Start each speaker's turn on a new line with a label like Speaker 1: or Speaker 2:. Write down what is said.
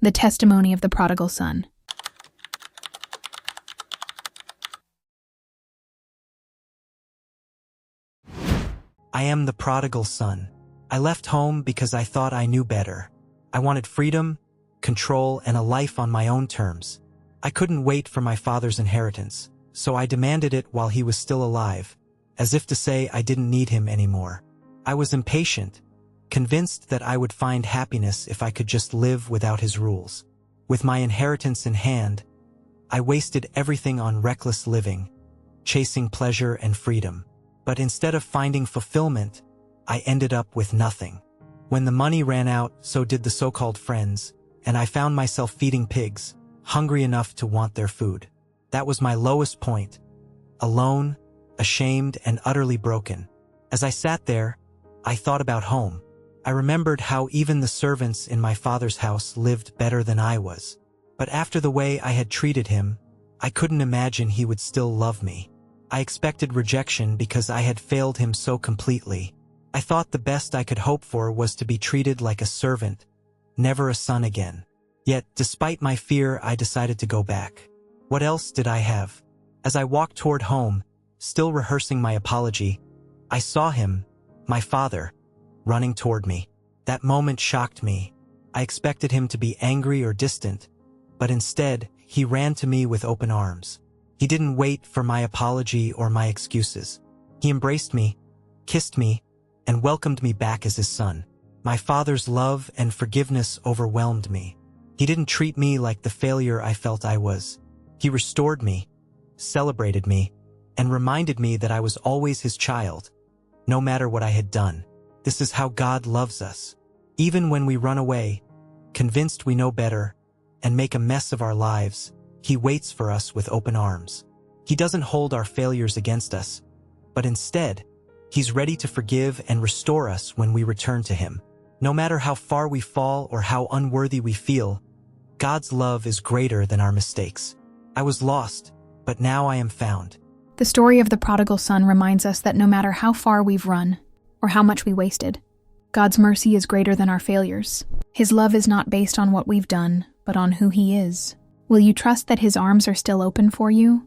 Speaker 1: The testimony of the prodigal son.
Speaker 2: I am the prodigal son. I left home because I thought I knew better. I wanted freedom, control, and a life on my own terms. I couldn't wait for my father's inheritance, so I demanded it while he was still alive, as if to say I didn't need him anymore. I was impatient, convinced that I would find happiness if I could just live without his rules. With my inheritance in hand, I wasted everything on reckless living, chasing pleasure and freedom. But instead of finding fulfillment, I ended up with nothing. When the money ran out, so did the so-called friends, and I found myself feeding pigs, hungry enough to want their food. That was my lowest point. Alone, ashamed, and utterly broken. As I sat there, I thought about home. I remembered how even the servants in my father's house lived better than I was. But after the way I had treated him, I couldn't imagine he would still love me. I expected rejection because I had failed him so completely. I thought the best I could hope for was to be treated like a servant, never a son again. Yet, despite my fear, I decided to go back. What else did I have? As I walked toward home, still rehearsing my apology, I saw him, my father, running toward me. That moment shocked me. I expected him to be angry or distant, but instead, he ran to me with open arms. He didn't wait for my apology or my excuses. He embraced me, kissed me, and welcomed me back as his son. My father's love and forgiveness overwhelmed me. He didn't treat me like the failure I felt I was. He restored me, celebrated me, and reminded me that I was always his child, no matter what I had done. This is how God loves us. Even when we run away, convinced we know better, and make a mess of our lives, He waits for us with open arms. He doesn't hold our failures against us, but instead, He's ready to forgive and restore us when we return to Him. No matter how far we fall or how unworthy we feel, God's love is greater than our mistakes. I was lost, but now I am found.
Speaker 1: The story of the prodigal son reminds us that no matter how far we've run, or how much we wasted, God's mercy is greater than our failures. His love is not based on what we've done, but on who He is. Will you trust that His arms are still open for you,